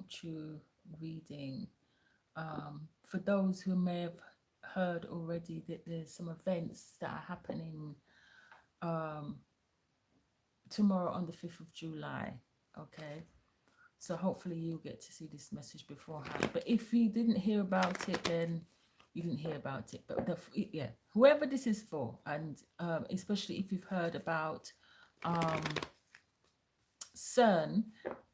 impromptu reading. For those who may have heard already that there's some events that are happening um, tomorrow on the 5th of July. Okay. So hopefully you'll get to see this message beforehand. But if you didn't hear about it, then you didn't hear about it. But yeah, whoever this is for, and especially if you've heard about CERN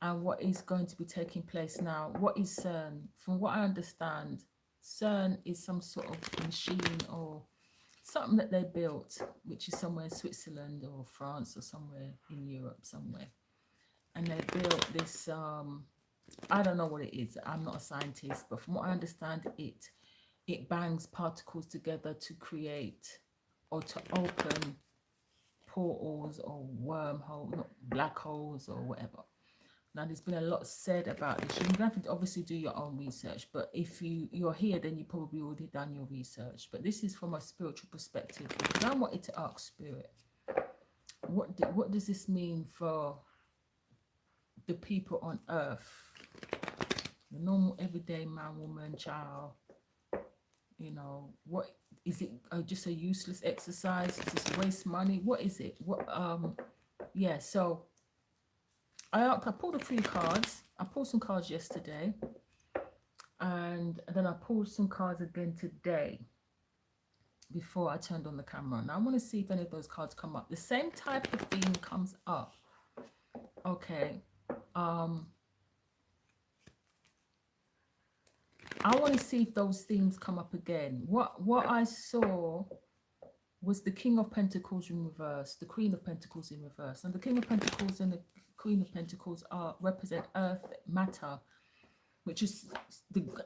and what is going to be taking place now. What is CERN? From what I understand, CERN is some sort of machine or something that they built, which is somewhere in Switzerland or France or somewhere in Europe somewhere. And they built this, I don't know what it is. I'm not a scientist, but from what I understand, it bangs particles together to create or to open portals or wormholes, not black holes or whatever. Now, there's been a lot said about this. You're going to have to obviously do your own research, but if you're here, then you probably already done your research. But this is from a spiritual perspective, because I wanted to ask Spirit, what does this mean for the people on Earth, the normal everyday man, woman, child? You know, what is it? Just a useless exercise? Just waste money? What is it? What? Yeah. So I pulled a few cards. I pulled some cards yesterday, and then I pulled some cards again today before I turned on the camera. Now I want to see if any of those cards come up. The same type of theme comes up. Okay. I want to see if those themes come up again. What I saw was the King of Pentacles in reverse, the Queen of Pentacles in reverse. And the King of Pentacles and the Queen of Pentacles represent earth, matter, which is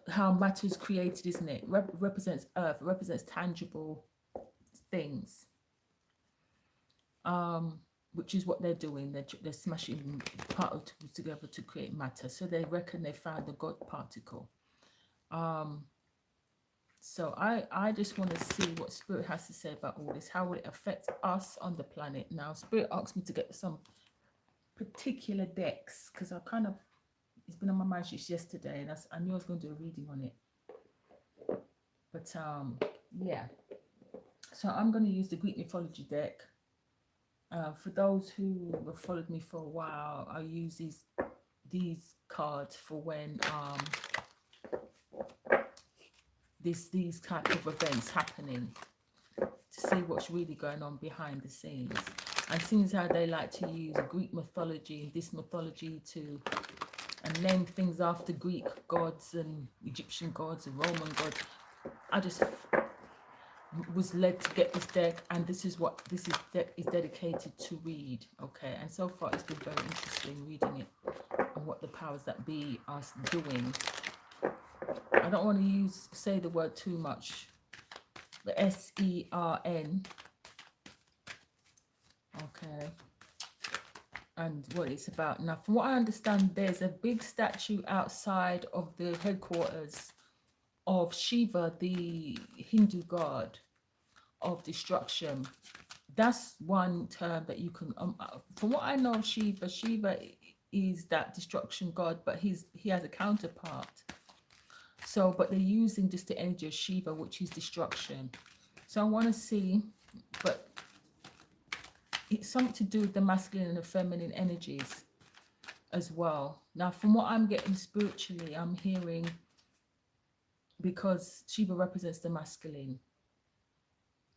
how matter is created, isn't it? Represents earth, represents tangible things, which is what they're doing. They're smashing particles together to create matter. So they reckon they found the God particle. So I just want to see what Spirit has to say about all this. How will it affect us on the planet? Now, Spirit asked me to get some particular decks because it's been on my mind since yesterday, and I knew I was going to do a reading on it. But yeah. So I'm going to use the Greek mythology deck. For those who have followed me for a while, I use these cards for when these type of events happening, to see what's really going on behind the scenes. And seeing how they like to use Greek mythology and this mythology and name things after Greek gods and Egyptian gods and Roman gods. I just was led to get this deck, and this is what this deck is dedicated to read. Okay, and so far it's been very interesting reading it and what the powers that be are doing. I don't want to say the word too much. The CERN. Okay. And what it's about. Now, from what I understand, there's a big statue outside of the headquarters of Shiva, the Hindu god of destruction. That's one term that you can, from what I know of Shiva is that destruction god, but he has a counterpart. So, but they're using just the energy of Shiva, which is destruction. So I want to see, but it's something to do with the masculine and the feminine energies as well. Now, from what I'm getting spiritually, I'm hearing, because Shiva represents the masculine,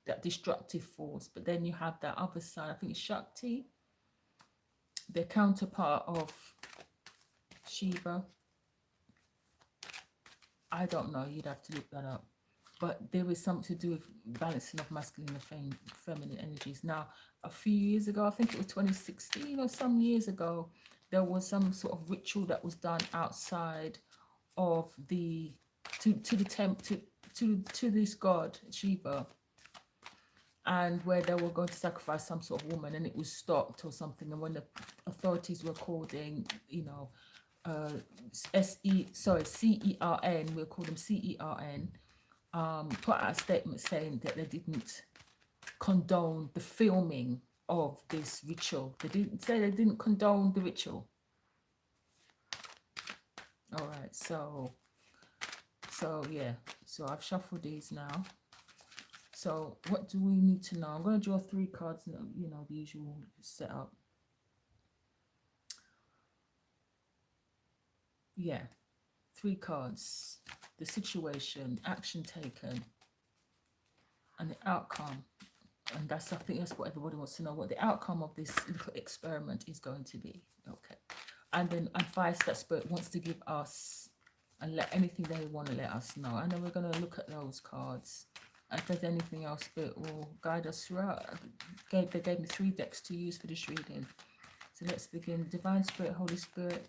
that destructive force, but then you have that other side, I think it's Shakti, the counterpart of Shiva. I don't know, you'd have to look that up. But there is something to do with balancing of masculine and feminine energies. Now, a few years ago, I think it was 2016 or some years ago, there was some sort of ritual that was done outside of to the temple to this god Shiva, and where they were going to sacrifice some sort of woman, and it was stopped or something. And when the authorities were called in, you know, CERN, we'll call them CERN, put out a statement saying that they didn't condone the filming of this ritual. They didn't condone the ritual. All right, so yeah, so I've shuffled these now. So what do we need to know? I'm going to draw 3 cards, you know, the usual setup. Yeah, 3 cards. The situation, action taken, and the outcome. And I think that's what everybody wants to know, what the outcome of this little experiment is going to be. Okay. And then advice that Spirit wants to give us, and let anything they want to let us know. And then we're going to look at those cards. And if there's anything else, Spirit will guide us throughout. They gave me 3 decks to use for this reading. So let's begin. Divine Spirit, Holy Spirit,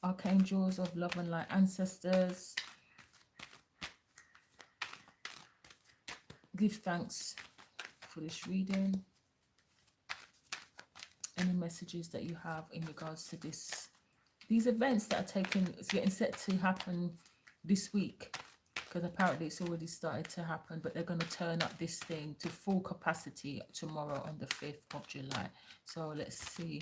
Archangels of love and light, ancestors, give thanks for this reading. Any messages that you have in regards to these events that are getting set to happen this week, because apparently it's already started to happen, but they're going to turn up this thing to full capacity tomorrow on the 5th of July. So let's see.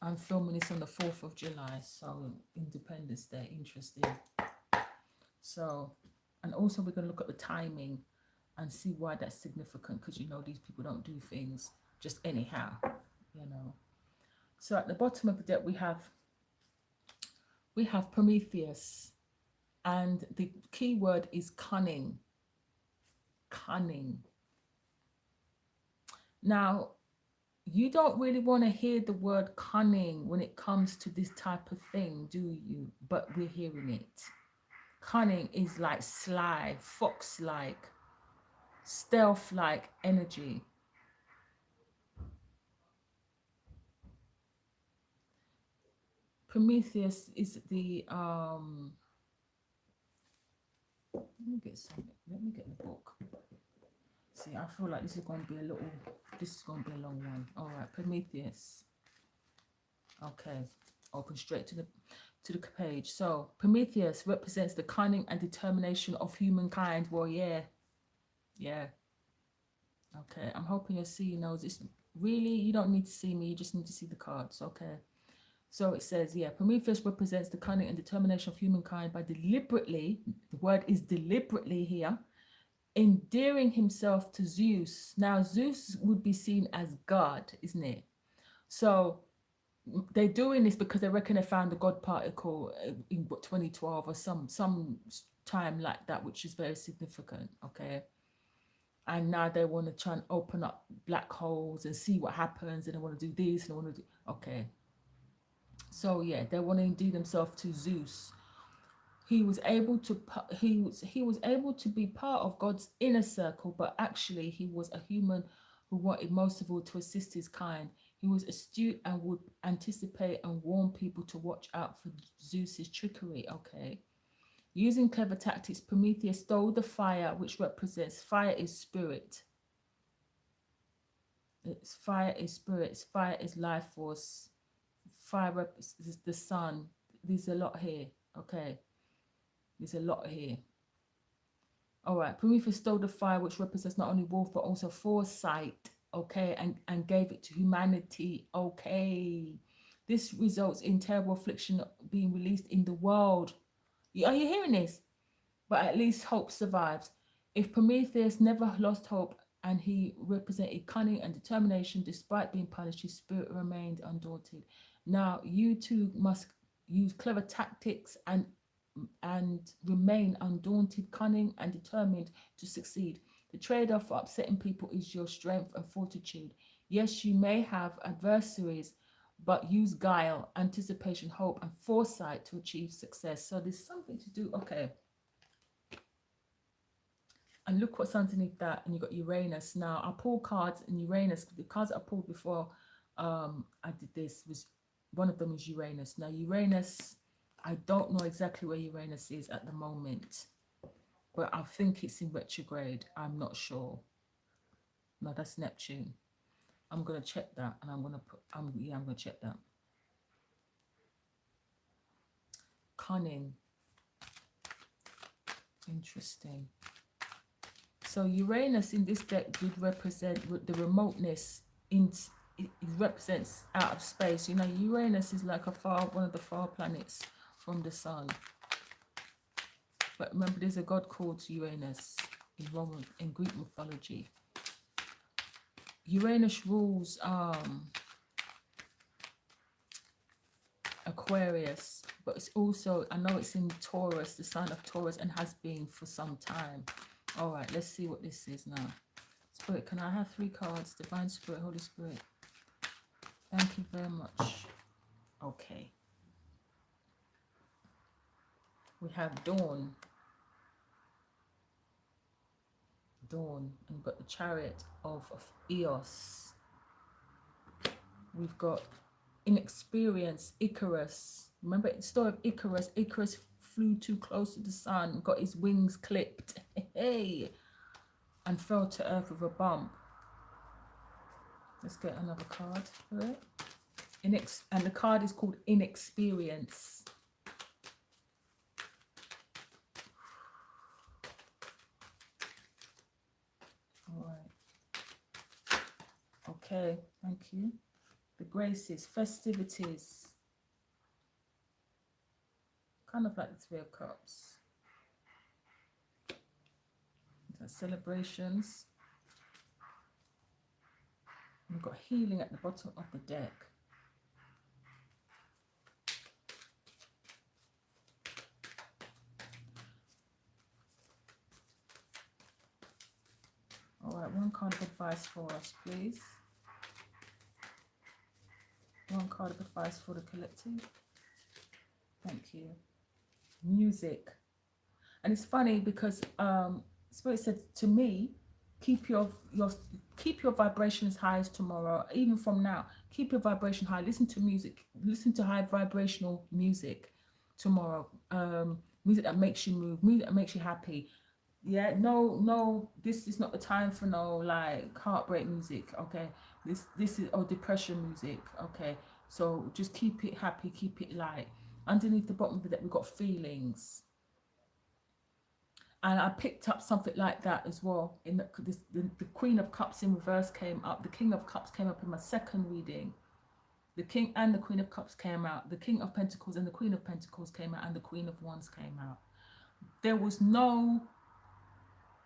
I'm filming this on the 4th of July, so Independence Day, interesting. So, and also we're going to look at the timing and see why that's significant, because you know these people don't do things just anyhow, you know. So at the bottom of the deck we have Prometheus, and the key word is cunning. Cunning. Now, you don't really want to hear the word cunning when it comes to this type of thing, do you? But we're hearing it. Cunning is like sly, fox-like, stealth-like energy. Prometheus is the let me get the book. See, I feel like this is going to be a long one. All right, Prometheus. Okay, open straight to the page. So Prometheus represents the cunning and determination of humankind. Well, yeah. Okay, I'm hoping you're seeing those. It's really, you don't need to see me, you just need to see the cards. Okay, so it says, yeah, Prometheus represents the cunning and determination of humankind by deliberately, the word is deliberately here, endearing himself to Zeus. Now Zeus would be seen as God, isn't it? So they're doing this because they reckon they found the God particle in 2012 or some time like that, which is very significant. Okay, and now they want to try and open up black holes and see what happens, and they want to do this and they want to do, okay. So yeah, they want to endear themselves to Zeus. He was able to be part of God's inner circle, but actually he was a human who wanted most of all to assist his kind. He was astute and would anticipate and warn people to watch out for Zeus's trickery. Okay. Using clever tactics, Prometheus stole the fire, which represents fire is spirit. Fire is spirit. Fire is life force. Fire represents the sun. There's a lot here. Okay. There's a lot here. All right. Prometheus stole the fire, which represents not only warmth, but also foresight. Okay. And gave it to humanity. Okay. This results in terrible affliction being released in the world. Are you hearing this? But at least hope survives. If Prometheus never lost hope and he represented cunning and determination, despite being punished, his spirit remained undaunted. Now you too must use clever tactics and remain undaunted, cunning and determined to succeed. The trade-off for upsetting people is your strength and fortitude. Yes, you may have adversaries, but use guile, anticipation, hope, and foresight to achieve success. So there's something to do. Okay. And look what's underneath that. And you've got Uranus. Now, I pull cards in Uranus. The cards I pulled before I did this was, one of them is Uranus. Now, Uranus, I don't know exactly where Uranus is at the moment, but I think it's in retrograde. I'm not sure. No, that's Neptune. I'm going to check that, and I'm going to check that. Cunning. Interesting. So Uranus in this deck would represent the remoteness. it represents out of space. You know, Uranus is like one of the far planets from the sun. But remember, there's a god called Uranus in Greek mythology. Uranus rules Aquarius, but it's also, I know it's in Taurus, the sign of Taurus, and has been for some time. All right, let's see what this is now. Spirit, can I have 3 cards? Divine Spirit, Holy Spirit. Thank you very much. Okay. We have Dawn. Dawn. And we've got the Chariot of Eos. We've got Inexperience, Icarus. Remember the story of Icarus? Icarus flew too close to the sun, got his wings clipped, hey, and fell to earth with a bump. Let's get another card for it. And the card is called Inexperience. All right. Okay, thank you. The Graces, festivities. Kind of like the 3 of Cups. Celebrations. We've got healing at the bottom of the deck. All right, 1 card of advice for us, please. 1 card of advice for the collective. Thank you. Music. And it's funny because Spirit said to me, keep your vibrations high as tomorrow. Even from now, keep your vibration high. Listen to music. Listen to high vibrational music tomorrow. Music that makes you move. Music that makes you happy. Yeah, no, this is not the time for no like heartbreak music. Okay, this is depression music. Okay, so just keep it happy, keep it light. Underneath the bottom of the deck, we've got feelings. And I picked up something like that as well. In the Queen of Cups in reverse came up. The King of Cups came up in my second reading. The King and the Queen of Cups came out. The King of Pentacles and the Queen of Pentacles came out. And the Queen of Wands came out. There was no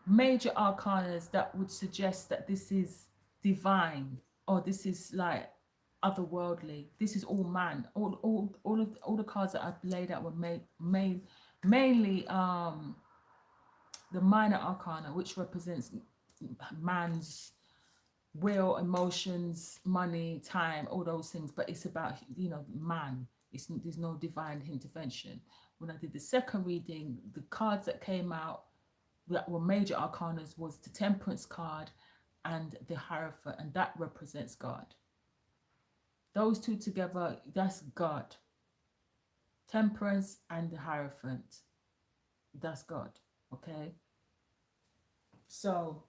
major arcanas that would suggest that this is divine or this is like otherworldly. This is all man. All the cards that I've laid out were mainly the minor arcana, which represents man's will, emotions, money, time, all those things. But it's about, you know, man. There's no divine intervention. When I did the second reading, the cards that came out that were major arcanas was the Temperance card and the Hierophant, and that represents God. Those two together, that's God. Temperance and the Hierophant, that's God. Okay, so,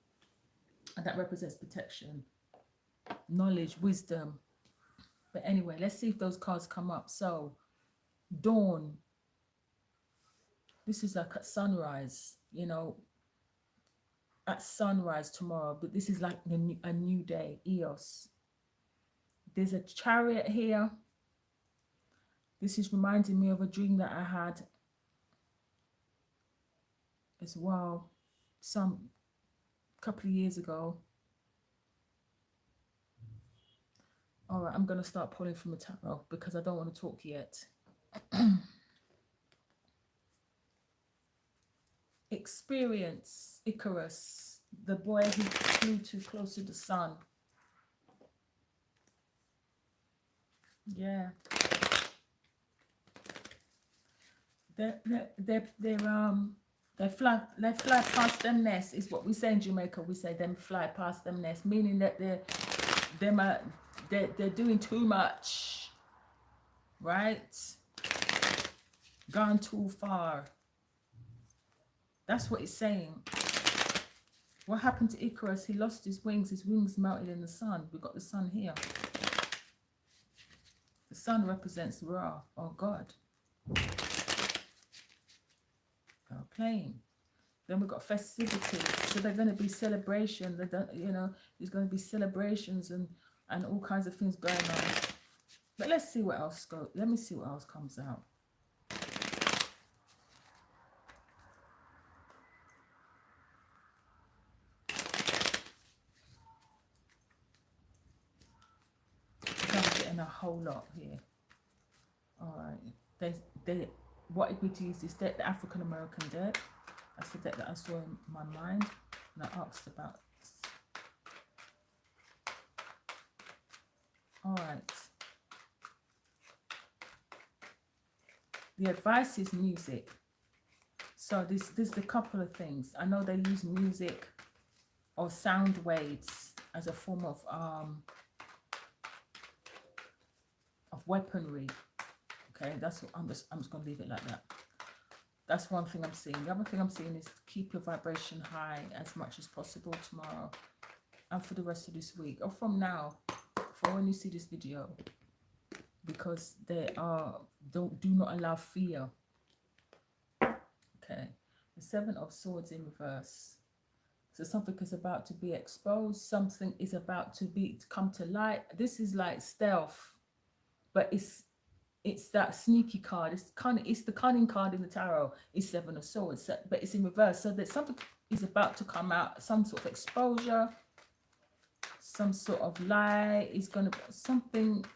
and that represents protection, knowledge, wisdom. But anyway, let's see if those cards come up. So, Dawn. This is like at sunrise, you know, at sunrise tomorrow. But this is like a new day, Eos. There's a Chariot here. This is reminding me of a dream that I had as well, some couple of years ago. All right, I'm going to start pulling from the tarot because I don't want to talk yet. Experience, Icarus, the boy who flew too close to the sun. Yeah. They fly past them nests, is what we say in Jamaica. We say them fly past them nests, meaning that they're doing too much, right? Gone too far. That's what it's saying. What happened to Icarus? He lost his wings. His wings melted in the sun. We've got the sun here. The sun represents Ra, or God. Playing. Then we've got festivities. So they're going to be celebrations. You know, there's going to be celebrations and and all kinds of things going on. But let's see what else goes. Let me see what else comes out. I'm getting a whole lot here. All right. What if we use this deck, the African American deck? That's the deck that I saw in my mind, and I asked about. All right. The advice is music. So there's a couple of things. I know they use music or sound waves as a form of weaponry. Okay, that's what I'm just gonna leave it like that. That's one thing I'm seeing. The other thing I'm seeing is keep your vibration high as much as possible tomorrow and for the rest of this week, or from now, for when you see this video, because they do not allow fear. Okay, the Seven of Swords in reverse. So something is about to be exposed. Something is about to come to light. This is like stealth, but it's that sneaky card. It's the cunning card in the tarot. It's Seven of Swords, but it's in reverse. So that something is about to come out. Some sort of exposure. Some sort of lie is going to something.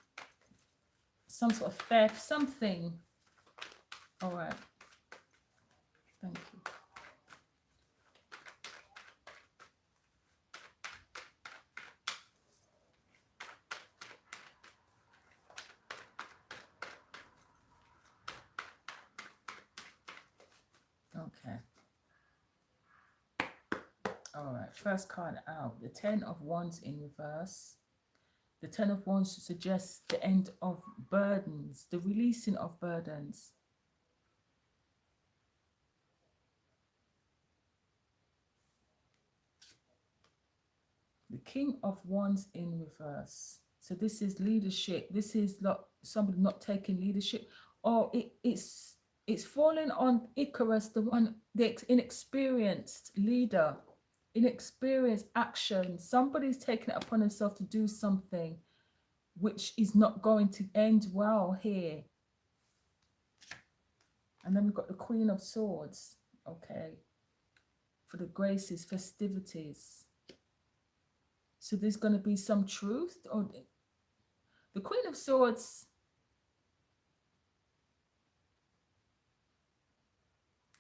Some sort of theft. Something. All right. Thank you. Okay. All right. First card out. The Ten of Wands in reverse. The Ten of Wands suggests the end of burdens, the releasing of burdens. The King of Wands in reverse. So this is leadership. This is somebody not taking leadership, or it's falling on Icarus, the inexperienced leader, inexperienced action. Somebody's taking it upon himself to do something which is not going to end well here. And then we've got the Queen of Swords. Okay, for the graces, festivities. So there's going to be some truth. Or the Queen of Swords,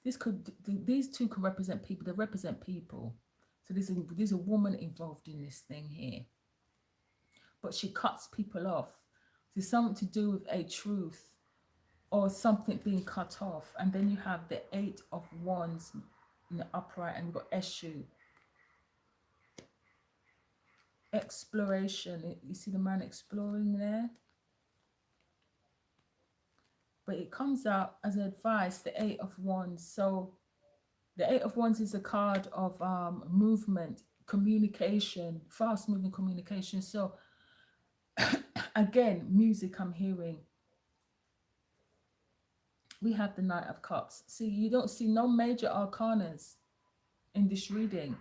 these two could represent people. They represent people. So there's a woman involved in this thing here, but she cuts people off. There's something to do with a truth or something being cut off. And then you have the Eight of Wands in the upright, and we've got issue. Exploration. You see the man exploring there? But it comes out as advice, the Eight of Wands. So the Eight of Wands is a card of movement, communication, fast moving communication. So again, music I'm hearing. We have the Knight of Cups. See, you don't see no major arcanas in this reading.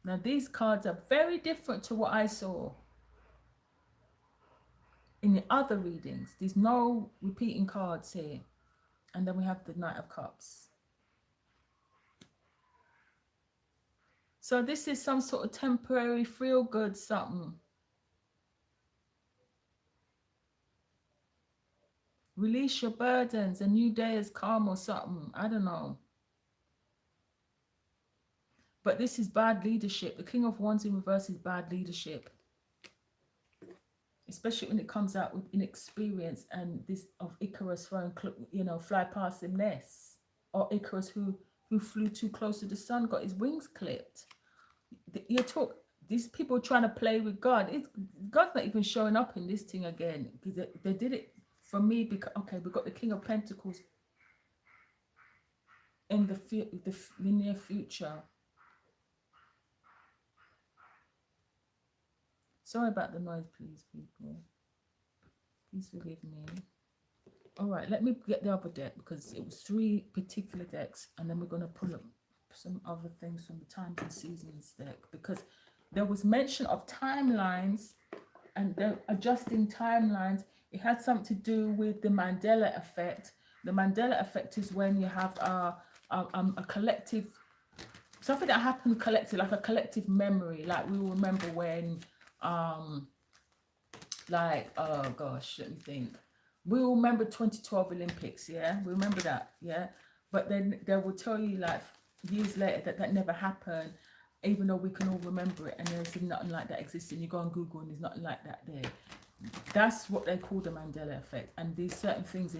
Now, these cards are very different to what I saw in the other readings. There's no repeating cards here. And then we have the Knight of Cups. So this is some sort of temporary feel-good something. Release your burdens. A new day has come or something. I don't know. But this is bad leadership. The King of Wands in reverse is bad leadership. Especially when it comes out with inexperience and this of Icarus throwing, fly past the nest. Or Icarus who flew too close to the sun, got his wings clipped. These people trying to play with God. God's not even showing up in this thing again. Because they did it for me because, okay, we've got the King of Pentacles in the near future. Sorry about the noise, please, people. Please forgive me. All right, let me get the other deck because it was 3 particular decks, and then we're going to pull up some other things from the Times and Seasons deck because there was mention of timelines and they're adjusting timelines. It had something to do with the Mandela effect. The Mandela effect is when you have a collective, something that happened collective, like a collective memory. Like we will remember when, like, oh gosh, let me think. We will remember 2012 Olympics, yeah? We remember that, yeah? But then they will tell you like years later that that never happened, even though we can all remember it, and there's nothing like that existing. You go on Google and there's nothing like that there. That's what they call the Mandela effect. And there's certain things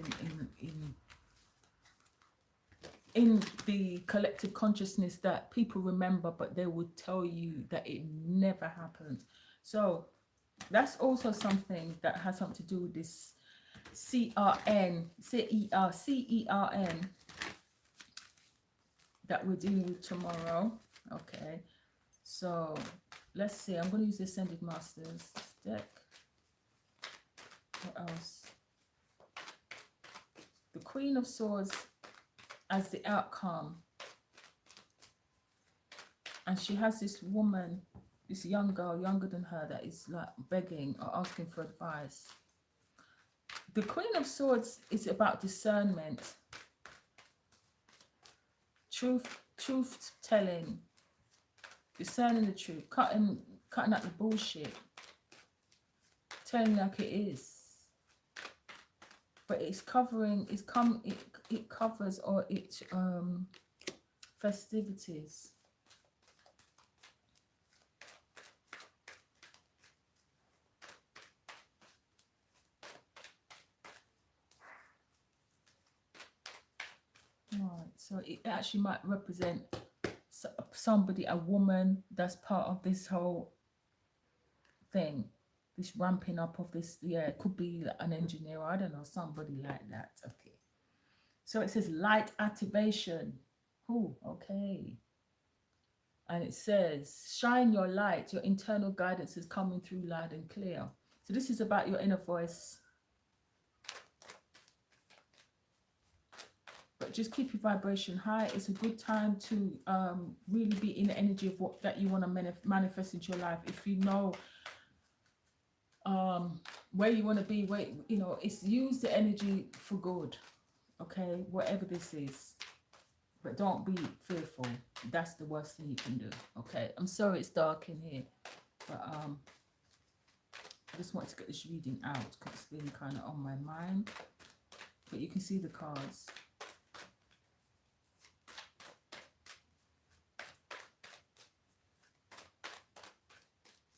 in the collective consciousness that people remember, but they would tell you that it never happened. So that's also something that has something to do with this CERN that we're dealing with tomorrow. Okay, so let's see. I'm going to use the Ascended Masters deck. What else? The Queen of Swords as the outcome, and she has this woman, this young girl, younger than her, that is like begging or asking for advice. The Queen of Swords is about discernment, truth telling, discerning the truth, cutting out the bullshit, telling like it is. But it's covering, it covers or it festivities. Right, so it actually might represent somebody, a woman that's part of this whole thing, this ramping up of this. Yeah, it could be an engineer, I don't know, somebody like that. Okay, so it says light activation. Oh, okay. And it says shine your light, your internal guidance is coming through loud and clear. So this is about your inner voice. But just keep your vibration high. It's a good time to really be in the energy of what that you want to manifest into your life. If you know where you want to be, where, you know, it's use the energy for good. Okay, whatever this is. But don't be fearful. That's the worst thing you can do. Okay, I'm sorry it's dark in here, but I just wanted to get this reading out because it's been kind of on my mind. But you can see the cards.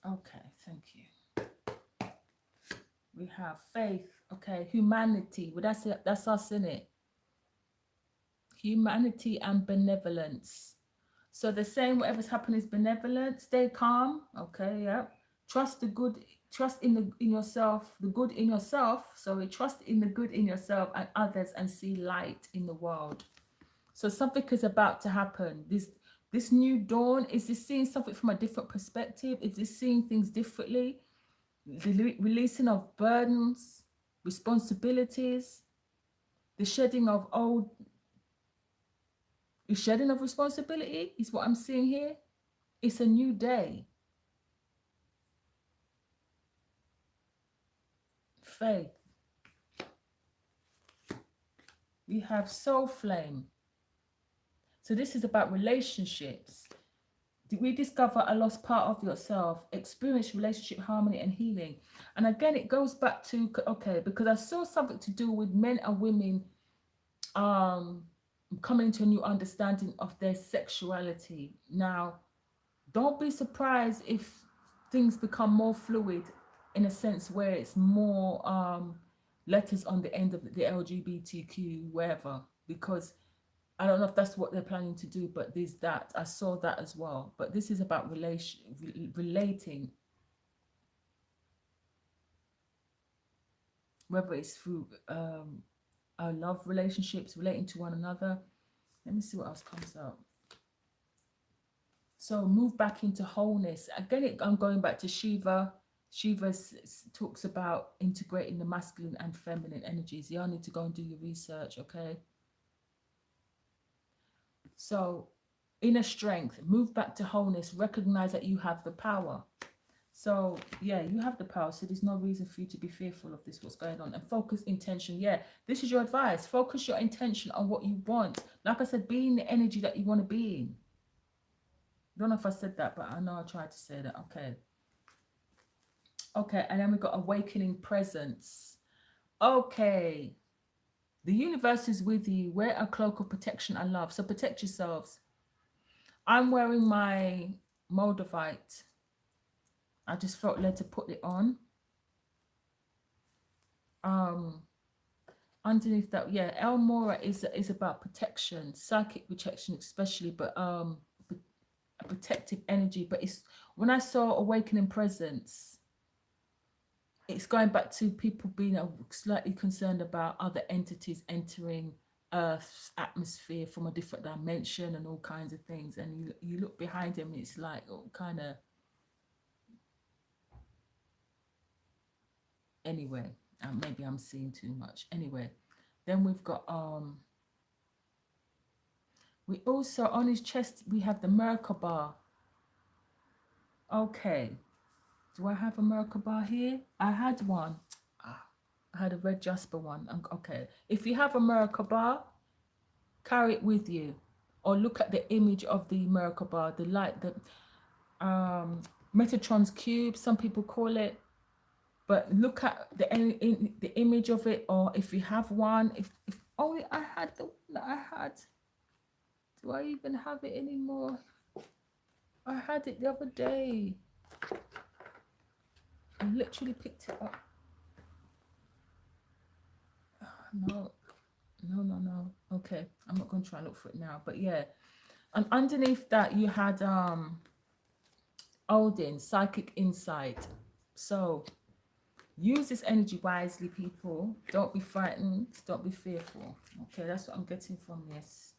Okay, thank you. We have faith. Okay, humanity. Well, that's it. That's us, in it. Humanity and benevolence. So the same, whatever's happening is benevolent. Stay calm. Okay, yeah. Trust the good. Trust in yourself. The good in yourself. Sorry, trust in the good in yourself and others, and see light in the world. So something is about to happen. This new dawn, is this seeing something from a different perspective? Is this seeing things differently? The releasing of burdens, responsibilities, the shedding of responsibility is what I'm seeing here. It's a new day. Faith. We have soul flame. So this is about relationships. Rediscover a lost part of yourself, experience relationship harmony and healing. And again, it goes back to, okay, because I saw something to do with men and women coming into a new understanding of their sexuality. Now, don't be surprised if things become more fluid, in a sense where it's more letters on the end of the LGBTQ, wherever, because I don't know if that's what they're planning to do, but there's that. I saw that as well. But this is about relating, whether it's through our love relationships, relating to one another. Let me see what else comes up. So move back into wholeness. Again, I'm going back to Shiva. Shiva talks about integrating the masculine and feminine energies. You all need to go and do your research, okay? So inner strength, move back to wholeness, recognize that you have the power. So yeah, you have the power. So there's no reason for you to be fearful of this, what's going on. And focus intention. Yeah, this is your advice. Focus your intention on what you want. Like I said, be in the energy that you want to be in. I don't know if I said that, but I know I tried to say that. Okay. Okay, and then we got awakening presence. Okay. The universe is with you. Wear a cloak of protection and love. So protect yourselves. I'm wearing my Moldavite. I just felt led to put it on. Underneath that, yeah, El Mora is about protection, psychic protection especially, but a protective energy. But it's when I saw awakening presence, it's going back to people being slightly concerned about other entities entering Earth's atmosphere from a different dimension and all kinds of things. And you look behind him, and it's like kind of anyway. Maybe I'm seeing too much. Anyway, then we've got we also on his chest we have the Merkaba. Okay, do I have a Merkaba here? I had one. I had a red Jasper one. Okay, if you have a Merkaba, carry it with you, or look at the image of the Merkaba, the light, the Metatron's cube, some people call it. But look at the image of it, or if you have one, if only I had the one that I had. Do I even have it anymore? I had it the other day. I literally picked it up. No. Okay, I'm not going to try and look for it now. But yeah, and underneath that you had Odin, psychic insight. So use this energy wisely, people. Don't be frightened. Don't be fearful. Okay, that's what I'm getting from this.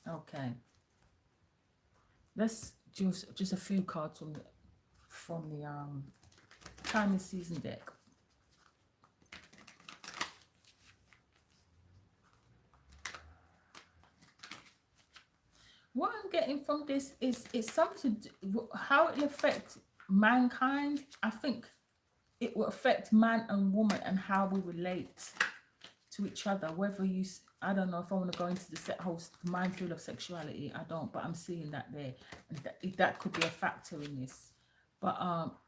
Okay. Let's just a few cards from the time and season deck. What I'm getting from this is it's something to do, how it will affect mankind. I think it will affect man and woman and how we relate to each other. Whether you, I don't know if I want to go into the whole minefield of sexuality. I don't, but I'm seeing that there, and that could be a factor in this. But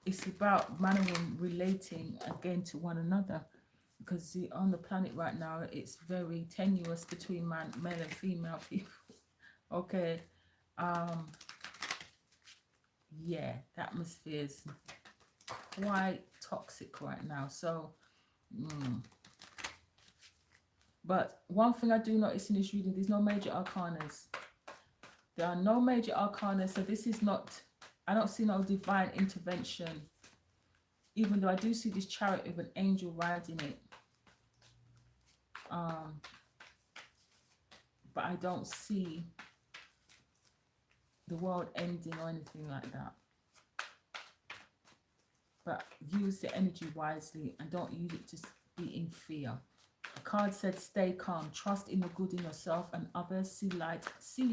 it's about man and woman relating again to one another, because on the planet right now it's very tenuous between male and female people. Okay, yeah, the atmosphere is quite toxic right now. So, but one thing I do notice in this reading, there's no major arcanas. There are no major arcanas, so this is not, I don't see no divine intervention, even though I do see this chariot with an angel riding it. But I don't see the world ending or anything like that. But use the energy wisely and don't use it to be in fear. The card said stay calm, trust in the good in yourself and others, see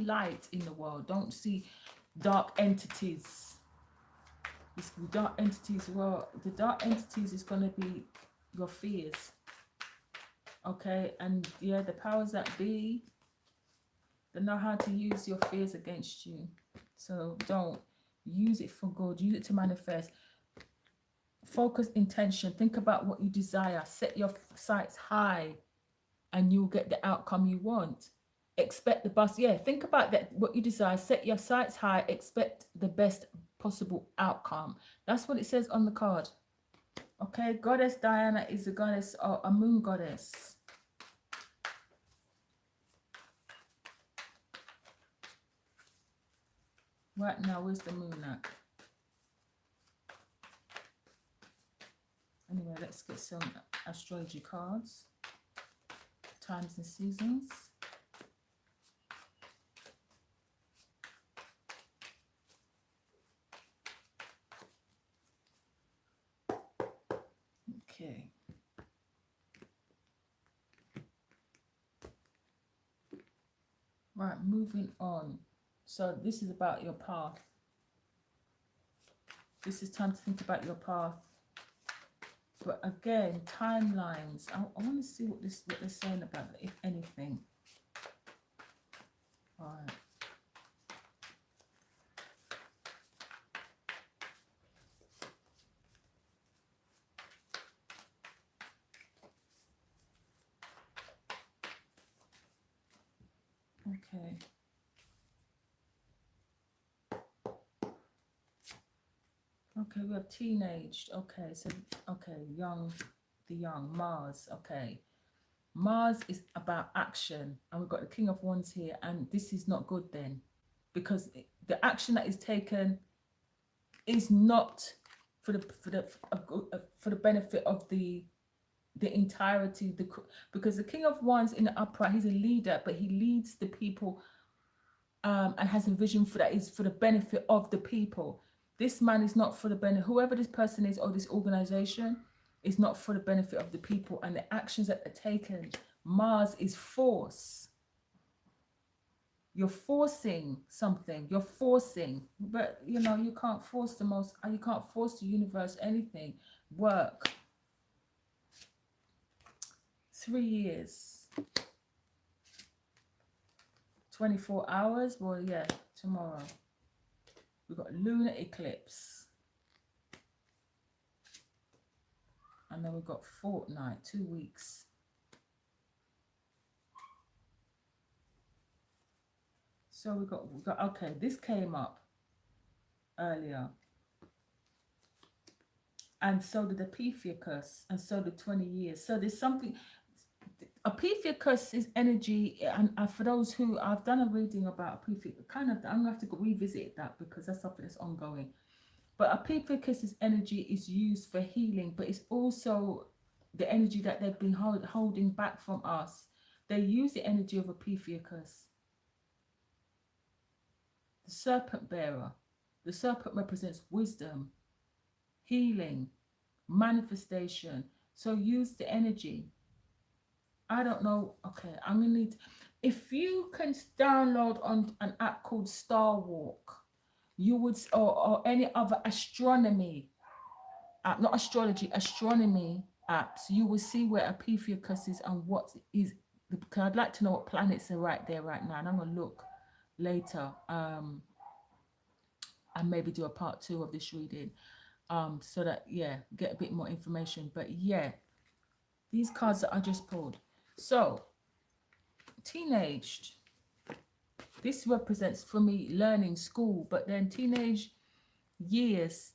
light in the world. Don't see dark entities. This dark entities, well, the dark entities is going to be your fears. Okay, and yeah, the powers that be, they know how to use your fears against you. So don't use it for good. Use it to manifest. Focus intention. Think about what you desire. Set your sights high and you'll get the outcome you want. Expect the best. Yeah, think about that. What you desire. Set your sights high. Expect the best possible outcome. That's what it says on the card. Okay, Goddess Diana is a goddess or a moon goddess. Right now, where's the moon at? Anyway, let's get some astrology cards. Times and seasons. Okay. Right, moving on. So this is about your path. This is time to think about your path. But again, timelines. I want to see what they're saying about it, if anything. All right. Okay. Okay, we have teenaged. Okay, so okay, the young, Mars. Okay. Mars is about action, and we've got the King of Wands here, and this is not good then, because the action that is taken is not for the benefit of the entirety. Because the King of Wands in the upright, he's a leader, but he leads the people, and has a vision for that is for the benefit of the people. This man is not for the benefit. Whoever this person is or this organization is not for the benefit of the people, and the actions that are taken. Mars is force. You're forcing something. You're forcing, but you know you can't force you can't force the universe anything. Work. 3 years. 24 hours. Well, yeah, tomorrow. We've got Lunar Eclipse. And then we've got fortnight, 2 weeks. So we've got, okay, this came up earlier. And so did Epiphycus, and so did 20 years. So there's something, Epiphycus is energy, and for those who, I've done a reading about Epiphycus, I'm going to have to revisit that because that's something that's ongoing. But Epiphycus's energy is used for healing, but it's also the energy that they've been holding back from us. They use the energy of Epiphycus. The serpent bearer. The serpent represents wisdom, healing, manifestation. So use the energy. I don't know. Okay, I'm going to need, if you can download on an app called Star Walk, you would, or any other astronomy app, not astrology, astronomy apps, you will see where Epiphycus is and what is, because I'd like to know what planets are right there right now, and I'm going to look later, and maybe do a part 2 of this reading, so that, yeah, get a bit more information. But yeah, these cards that I just pulled. So, teenaged. This represents for me learning, school, but then teenage years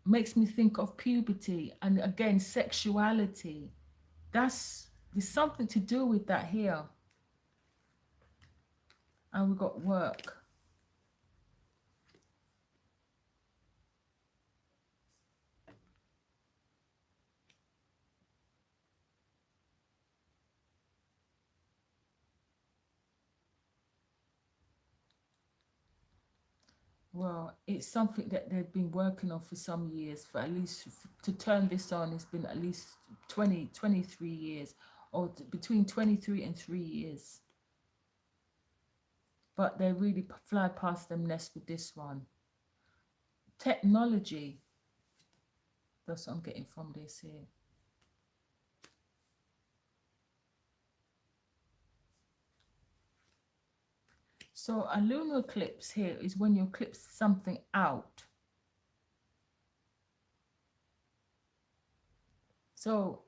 makes me think of puberty and again sexuality. There's something to do with that here. And we've got work. Well, it's something that they've been working on for some years, for at least, to turn this on, it's been at least 23 years, or between 23 and 3 years. But they really fly past them nest with this one. Technology. That's what I'm getting from this here. So a lunar eclipse here is when you eclipse something out. So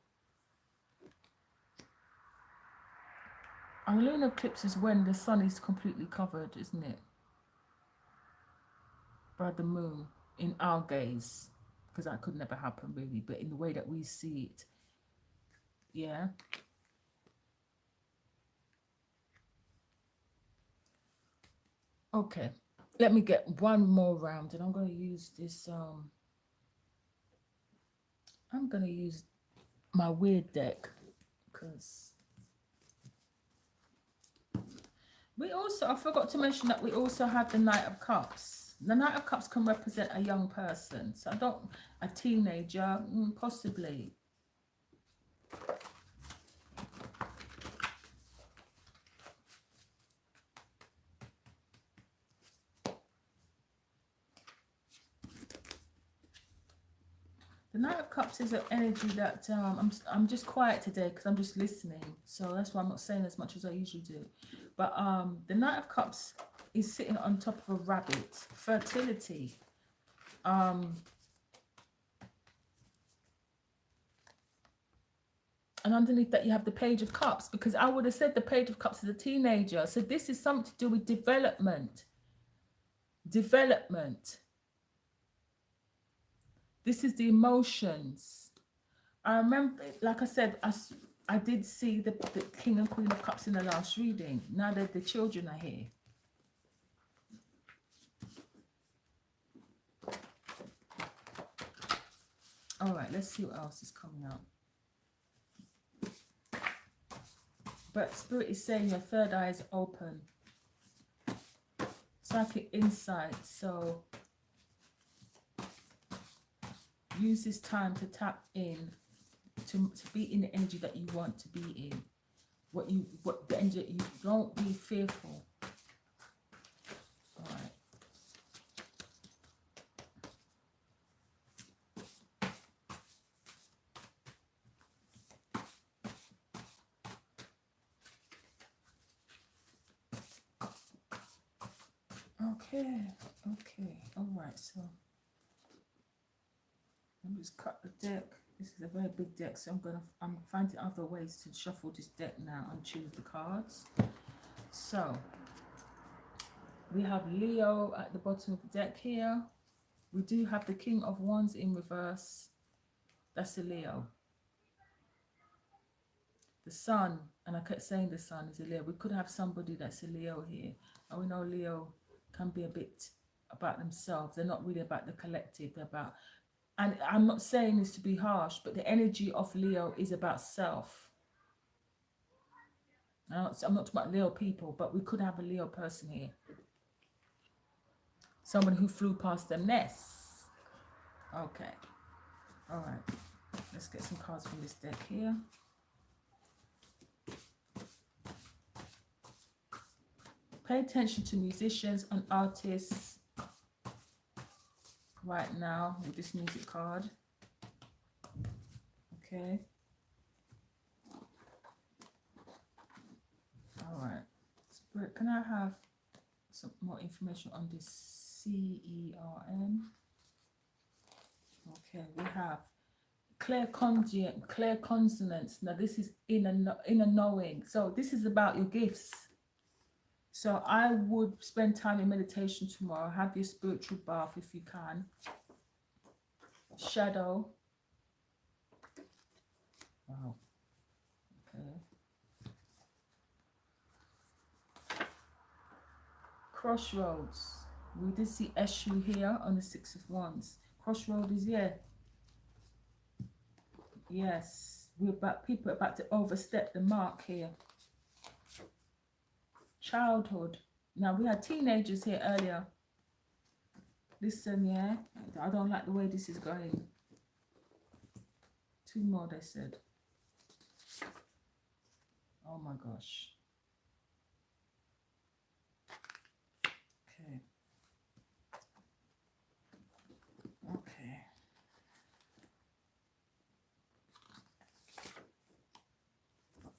a lunar eclipse is when the sun is completely covered, isn't it? By the moon in our gaze, because that could never happen really, but in the way that we see it. Yeah. Okay, let me get one more round, and I'm going to use this, I'm going to use my weird deck, because we also, I forgot to mention that we also have the Knight of Cups. The Knight of Cups can represent a young person, so I don't, a teenager, possibly. The Knight of Cups is an energy that I'm just quiet today because I'm just listening. So that's why I'm not saying as much as I usually do. But the Knight of Cups is sitting on top of a rabbit. Fertility. And underneath that you have the Page of Cups, because I would have said the Page of Cups is a teenager. So this is something to do with development. Development. This is the emotions. I remember, like I said, I did see the King and Queen of Cups in the last reading. Now that the children are here. All right, let's see what else is coming up. But Spirit is saying your third eye is open. Psychic insight. So use this time to tap in, to be in the energy that you want to be in. What the energy, you don't be fearful. All right. Okay, all right, so let me just cut the deck. This is a very big deck, so I'm finding other ways to shuffle this deck now and choose the cards. So we have Leo at the bottom of the deck here. We do have the King of Wands in reverse. That's a Leo. The Sun, and I kept saying the Sun is a Leo. We could have somebody that's a Leo here. And we know Leo can be a bit about themselves. They're not really about the collective. They're about, and I'm not saying this to be harsh, but the energy of Leo is about self. I'm not talking about Leo people, but we could have a Leo person here. Someone who flew past their nests. Okay. All right. Let's get some cards from this deck here. Pay attention to musicians and artists right now with this music card. Okay. All right. Spirit, can I have some more information on this CERN? Okay, we have clear consonants. Now this is inner knowing. So this is about your gifts. So I would spend time in meditation tomorrow. Have your spiritual bath if you can. Shadow. Wow. Okay. Crossroads. We did see Eshu here on the Six of Wands. Crossroads is here. Yes. We're about people about to overstep the mark here. Childhood. Now we had teenagers here earlier. Listen, yeah, I don't like the way this is going. Two more, they said. Oh my gosh. Okay. Okay.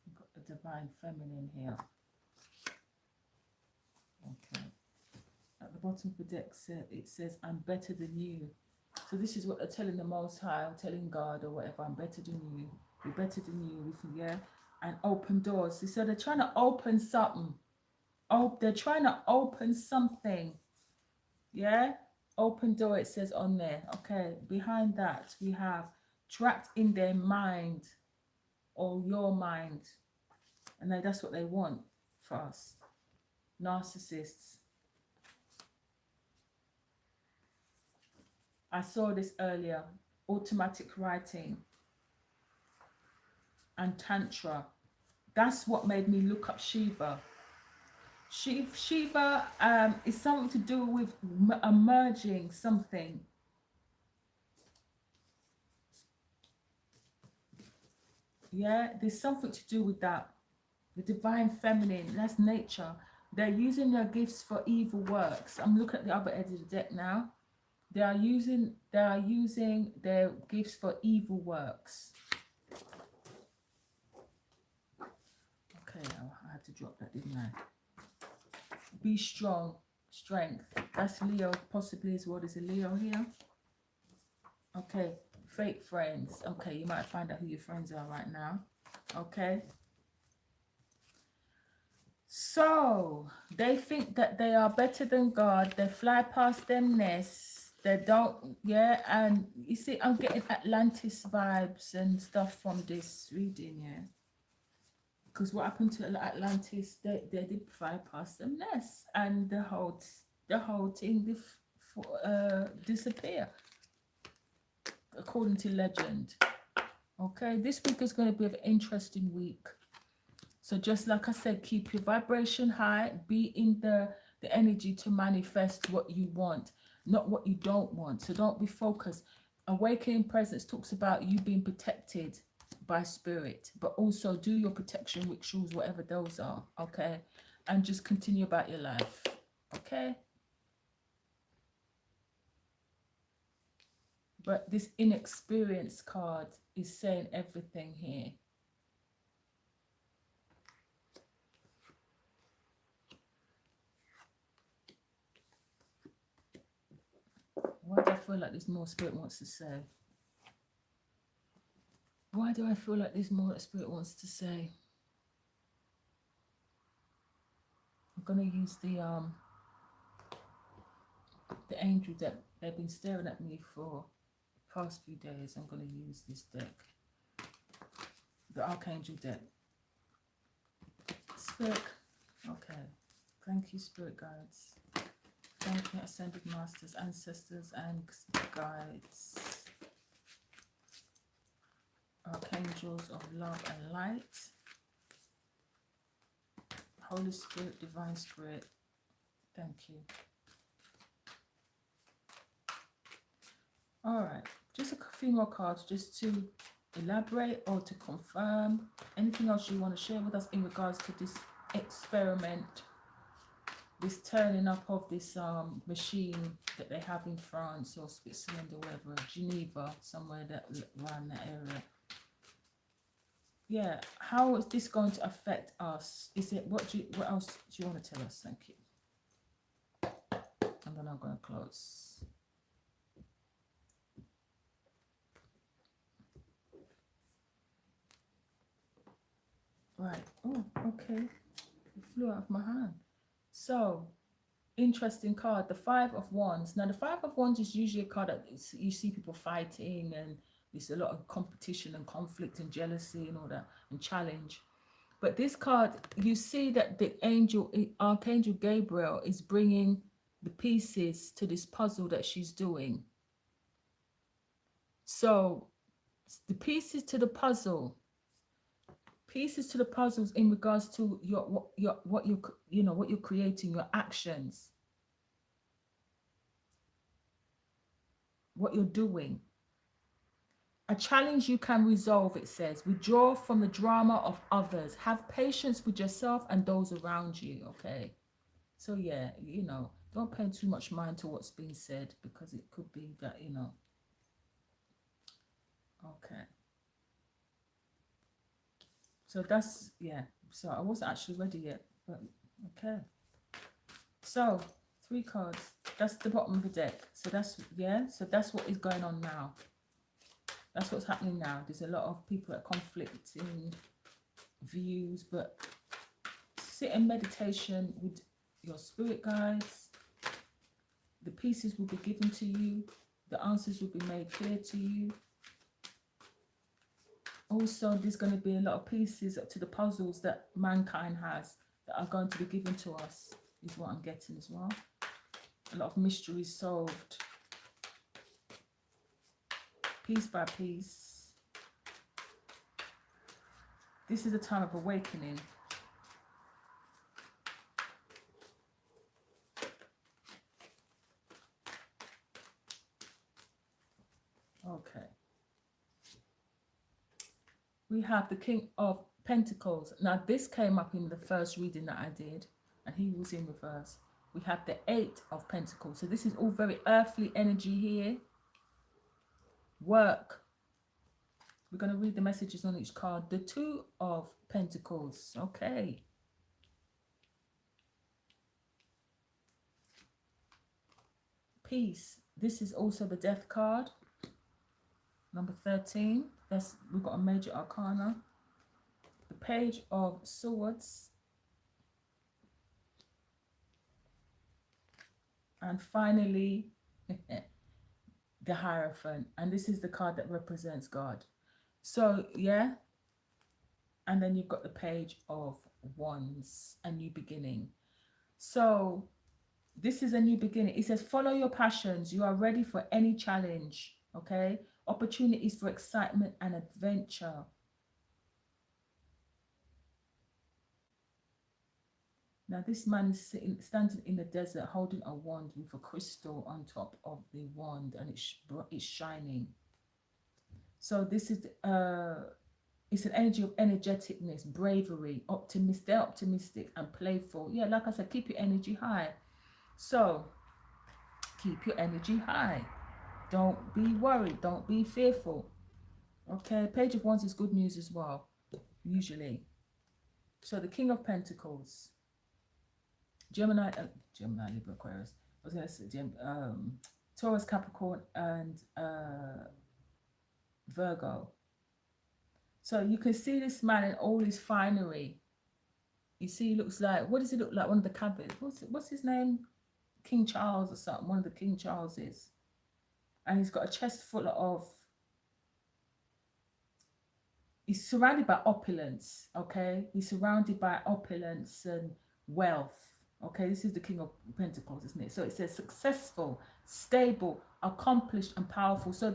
We've got the Divine Feminine here. Okay. At the bottom of the deck, it says, I'm better than you. So this is what they're telling the Most High, or telling God or whatever. I'm better than you. We're better than you. Yeah. And open doors. So they're trying to open something. Oh, they're trying to open something. Yeah. Open door, it says on there. Okay. Behind that, we have trapped in their mind or your mind. And that's what they want for us. Narcissists. I saw this earlier. Automatic writing and tantra. That's what made me look up Shiva. Shiva is something to do with merging something. Yeah, there's something to do with that. The Divine Feminine, that's nature. They're using their gifts for evil works. I'm looking at the other edge of the deck now. They are using their gifts for evil works. Okay, I had to drop that, didn't I? Be strong, strength. That's Leo, possibly as well. There's a Leo here. Okay, fake friends. Okay, you might find out who your friends are right now. Okay. So they think that they are better than God. They fly past them nests. They don't, yeah. And you see, I'm getting Atlantis vibes and stuff from this reading, yeah. Because what happened to Atlantis? They did fly past them nests, and the whole thing disappear, according to legend. Okay, this week is going to be an interesting week. So just like I said, keep your vibration high, be in the energy to manifest what you want, not what you don't want. So don't be focused. Awakening Presence talks about you being protected by spirit, but also do your protection rituals, whatever those are, okay? And just continue about your life, okay? But this inexperienced card is saying everything here. Why do I feel like there's more Spirit wants to say? Why do I feel like there's more that Spirit wants to say? I'm gonna use the angel deck. They've been staring at me for the past few days. I'm gonna use this deck, the Archangel deck. Spirit, okay. Thank you, Spirit guides. Thank you, Ascended Masters, Ancestors, and Guides. Archangels of Love and Light. Holy Spirit, Divine Spirit, thank you. All right, just a few more cards just to elaborate or to confirm. Anything else you want to share with us in regards to this experiment, this turning up of this machine that they have in France or Switzerland or wherever, Geneva, somewhere that around that area. Yeah, how is this going to affect us? Is it what else do you want to tell us? Thank you. And then I'm going to close. Right. Oh, okay. It flew out of my hand. So, interesting card, the Five of Wands. Now, the Five of Wands is usually a card that you see people fighting, and there's a lot of competition and conflict and jealousy and all that, and challenge. But this card, you see that the Archangel Gabriel is bringing the pieces to this puzzle that she's doing. So, the pieces to the puzzles in regards to what you're creating, your actions, what you're doing. A challenge you can resolve, it says. Withdraw from the drama of others. Have patience with yourself and those around you, okay? So yeah, don't pay too much mind to what's being said, because it could be that, okay. So that's, yeah. So I wasn't actually ready yet, but okay. So 3 cards. That's the bottom of the deck. So that's, yeah. So that's what is going on now. That's what's happening now. There's a lot of people that conflict in views, but sit in meditation with your spirit guides. The pieces will be given to you. The answers will be made clear to you. Also, there's going to be a lot of pieces to the puzzles that mankind has that are going to be given to us, is what I'm getting as well. A lot of mysteries solved. Piece by piece. This is a time of awakening. Okay. We have the King of Pentacles. Now, this came up in the first reading that I did, and he was in reverse. We have the Eight of Pentacles. So this is all very earthly energy here. Work. We're going to read the messages on each card. The Two of Pentacles. Okay. Peace. This is also the Death card. Number 13. We've got a major arcana. The Page of Swords. And finally, the Hierophant. And this is the card that represents God. So, yeah. And then you've got the Page of Wands, a new beginning. So, this is a new beginning. It says, follow your passions. You are ready for any challenge. Okay. Opportunities for excitement and adventure. Now, this man is standing in the desert holding a wand with a crystal on top of the wand, and it's shining. So this is it's an energy of energeticness, bravery, optimistic. They're optimistic and playful. Yeah, like I said, keep your energy high. So keep your energy high. Don't be worried. Don't be fearful. Okay, Page of Wands is good news as well, usually. So the King of Pentacles. Gemini, Libra, Aquarius. I was going to say Taurus, Capricorn, and Virgo. So you can see this man in all his finery. You see, he looks like, what does he look like? One of the cabinets. What's his name? King Charles or something. One of the King Charleses. And he's got a chest full of. He's surrounded by opulence. Okay, he's surrounded by opulence and wealth. Okay, this is the King of Pentacles, isn't it? So it says successful, stable, accomplished, and powerful. So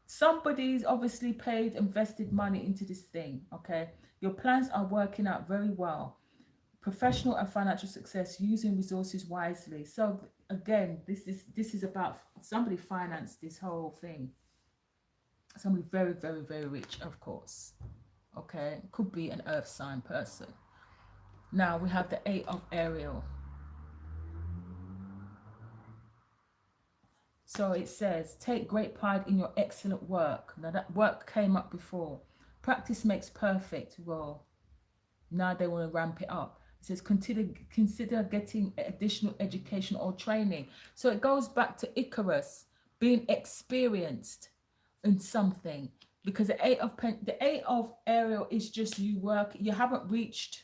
somebody's obviously invested money into this thing. Okay, your plans are working out very well. Professional and financial success, using resources wisely. So again, this is about somebody financed this whole thing. Somebody very, very, very rich, of course. Okay, could be an earth sign person. Now we have the Eight of Ariel. So it says, take great pride in your excellent work. Now that work came up before. Practice makes perfect. Well, now they want to ramp it up. It says, consider getting additional education or training. So it goes back to Icarus, being experienced in something. Because the Eight of Ariel is just you haven't reached.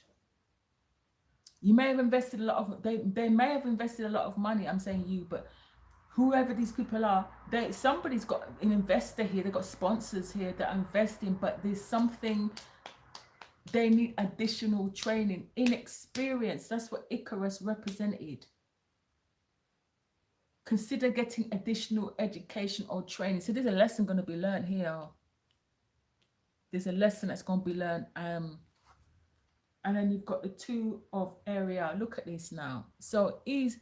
You may have invested a lot of, they may have invested a lot of money, I'm saying you, but whoever these people are, somebody's got an investor here, they've got sponsors here that are investing, but there's something, they need additional training, inexperience. That's what Icarus represented. Consider getting additional education or training. So there's a lesson going to be learned here. There's a lesson that's going to be learned. And then you've got the Two of Ariel. Look at this now. So he's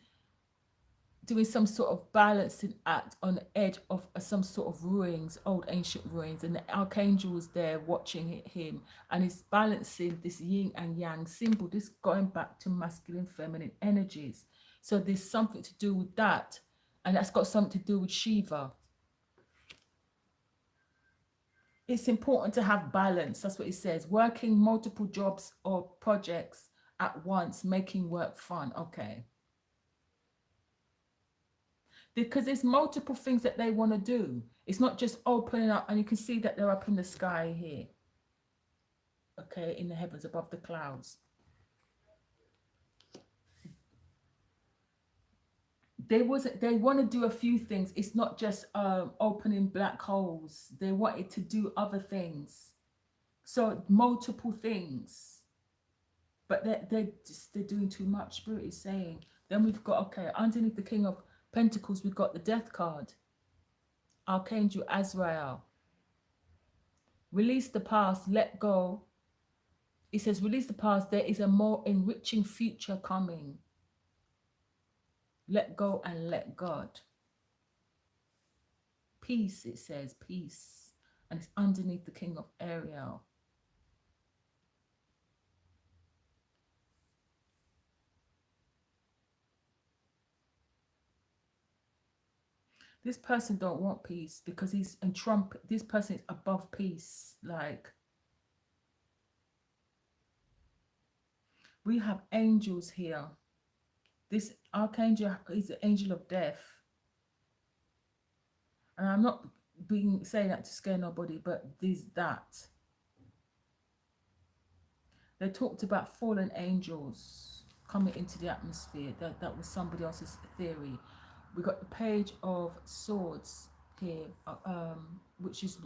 doing some sort of balancing act on the edge of some sort of ruins, old ancient ruins, and the archangel is there watching him, and he's balancing this yin and yang symbol, this going back to masculine, feminine energies. So there's something to do with that, and that's got something to do with Shiva. It's important to have balance. That's what it says. Working multiple jobs or projects at once, making work fun. Okay. Because there's multiple things that they want to do. It's not just opening up, and you can see that they're up in the sky here. Okay, in the heavens above the clouds. They want to do a few things. It's not just opening black holes. They wanted to do other things. So multiple things. But they're doing too much, Spirit is saying. Then we've got, okay, underneath the King of Pentacles, we've got the Death card. Archangel Azrael. Release the past, let go. It says, release the past, there is a more enriching future coming. Let go and let God. Peace, it says, peace. And it's underneath the King of Ariel. This person don't want peace because he's in Trump. This person is above peace. Like, we have angels here. This archangel is the angel of death. And I'm not saying that to scare nobody, but there's that. They talked about fallen angels coming into the atmosphere. That was somebody else's theory. We got the Page of Swords here, which is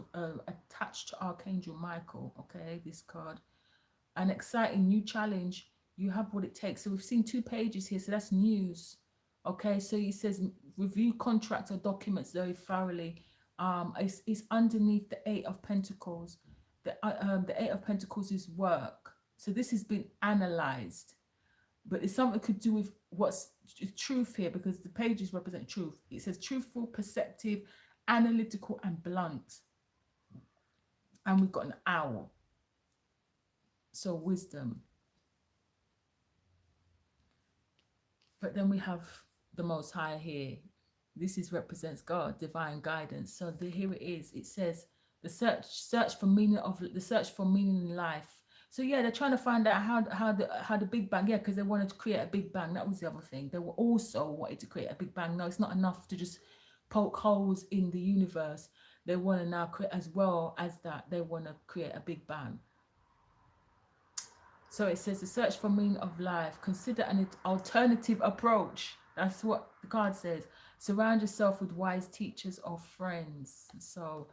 attached to Archangel Michael. Okay, this card. An exciting new challenge. You have what it takes. So we've seen 2 pages here. So that's news. Okay, so he says review contracts or documents very thoroughly. It's underneath the 8 of Pentacles. The 8 of Pentacles is work. So this has been analyzed, but it's something to do with what's truth here, because the pages represent truth. It says truthful, perceptive, analytical, and blunt. And we've got an owl. So wisdom. But then we have the Most High here. This represents God, divine guidance. So here it is. It says the search for meaning in life. So yeah, they're trying to find out how the Big Bang. Yeah, because they wanted to create a Big Bang. That was the other thing. They were also wanted to create a Big Bang. No, it's not enough to just poke holes in the universe. They want to now create, as well as that, they want to create a Big Bang. So it says the search for meaning of life. Consider an alternative approach. That's what the card says. Surround yourself with wise teachers or friends. So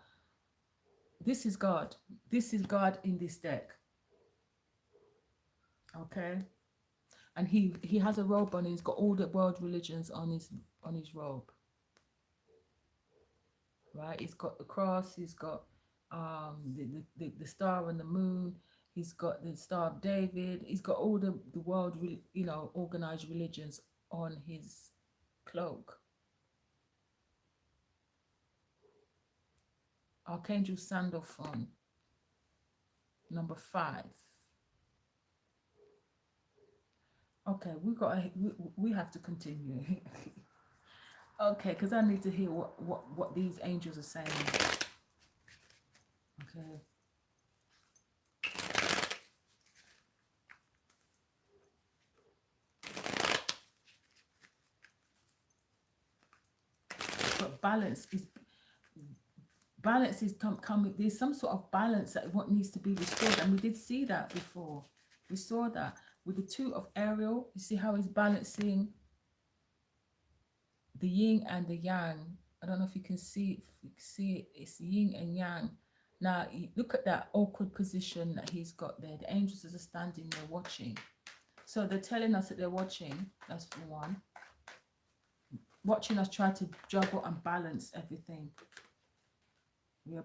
this is God. This is God in this deck. Okay. And he has a robe on. He's got all the world religions on his robe. Right? He's got the cross. He's got the star and the moon. He's got the Star of David. He's got all the world, organized religions on his cloak. Archangel Sandalphon, number 5. Okay, we have to continue. Okay, because I need to hear what these angels are saying. Okay. But balance is coming. There's some sort of balance that what needs to be restored, and we did see that before. We saw that with the 2 of Ariel. You see how he's balancing the yin and the yang. I don't know if you can see it. If you can see it, it's yin and yang. Now look at that awkward position that he's got there. The angels are standing there watching. So they're telling us that they're watching. That's for one. Watching us try to juggle and balance everything. We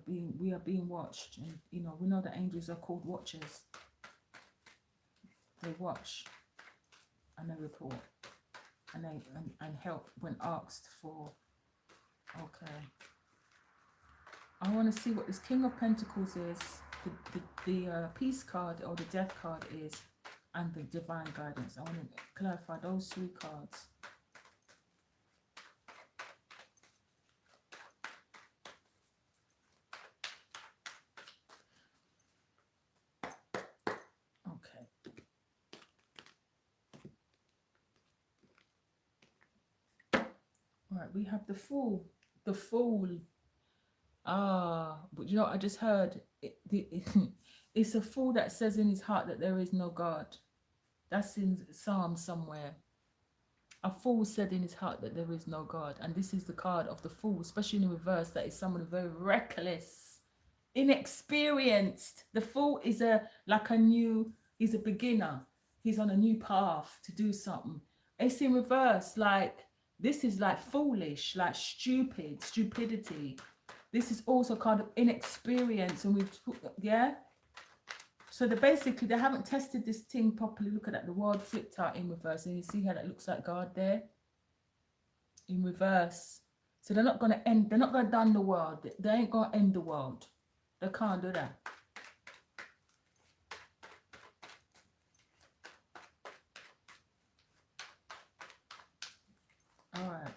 are being watched, and we know that angels are called watchers. They watch and they report and they and help when asked for. Okay. I want to see what this King of Pentacles is, the peace card or the death card is, and the divine guidance. I want to clarify those 3 cards. Right, we have the Fool. The Fool. But you know what I just heard? It's a fool that says in his heart that there is no God. That's in Psalm somewhere. A fool said in his heart that there is no God. And this is the card of the Fool, especially in reverse. That is someone very reckless, inexperienced. The Fool is he's a beginner. He's on a new path to do something. It's in reverse, like, this is like foolish, like stupidity. This is also kind of inexperience, and so basically they haven't tested this thing properly. Look at that, the world flipped out in reverse, and you see how that looks like God there in reverse. So they're not gonna done the world. They ain't gonna end the world. They can't do that. All right.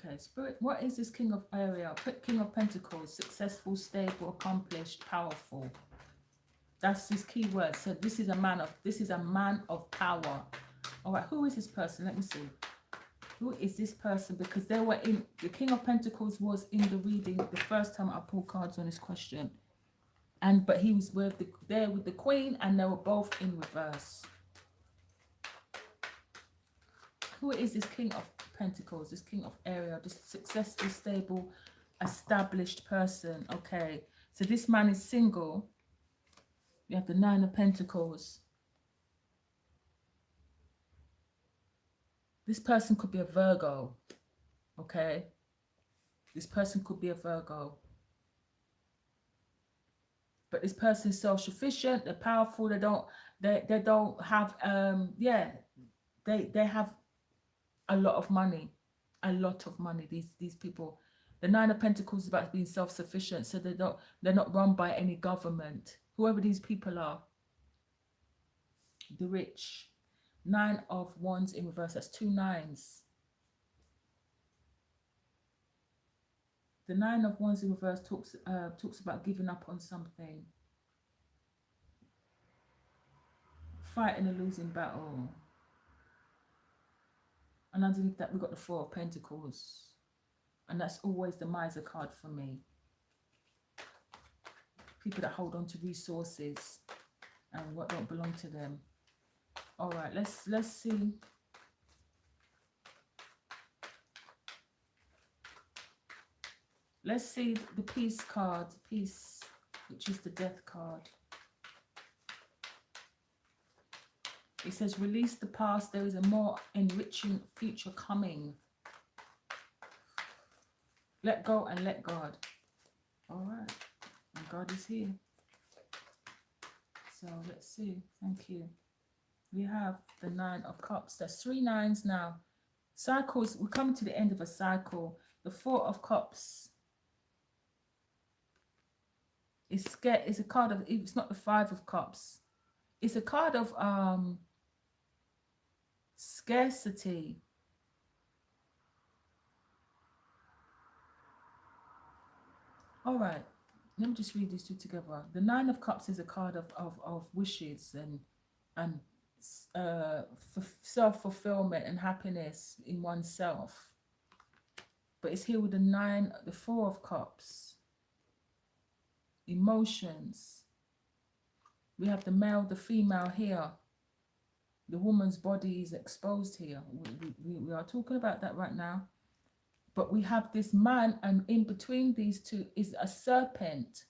Okay, Spirit, what is this King of Ariel? King of Pentacles, successful, stable, accomplished, powerful. That's his key word. So this is a man of power. All right, who is this person? Let me see. Who is this person? Because they were in, the King of Pentacles was in the reading the first time I pulled cards on this question. But he was there with the Queen, and they were both in reverse. Who is this King of Pentacles? This King of Ariel, this successful, stable, established person. Okay, so this man is single. You have the Nine of Pentacles. This person could be a Virgo. Okay, this person could be a Virgo. But this person is self-sufficient. They're powerful. They don't have they have a lot of money. These people. The Nine of Pentacles is about being self-sufficient, so they're not run by any government. Whoever these people are. The rich. Nine of Wands in reverse. That's 2 nines. The Nine of Wands in reverse talks about giving up on something. Fighting a losing battle. And underneath that, we've got the Four of Pentacles. And that's always the miser card for me. People that hold on to resources and what don't belong to them. All right, let's see. Let's see the Peace card. Peace, which is the Death card. It says, release the past. There is a more enriching future coming. Let go and let God. All right. And God is here. So let's see. Thank you. We have the Nine of Cups. That's 3 nines now. Cycles. We're coming to the end of a cycle. The Four of Cups. It's a card of, it's not the Five of Cups. It's a card of scarcity. All right, let me just read these two together. The Nine of Cups is a card of wishes and self-fulfillment and happiness in oneself. But it's here with the Four of Cups. Emotions. We have the male, the female here. The woman's body is exposed here. We are talking about that right now. But we have this man, and in between these two is a serpent.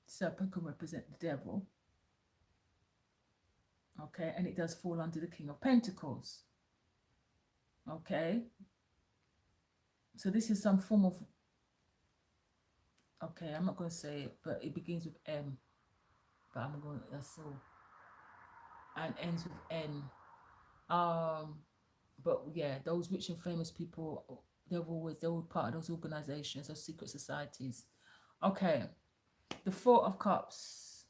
Serpent can represent the devil. Okay, and it does fall under the King of Pentacles. Okay. So this is some form of, okay, I'm not going to say it, but it begins with M. But I'm going to, that's all. And ends with N. But yeah, those rich and famous people, they're all part of those organizations, those secret societies. Okay, the Four of Cups.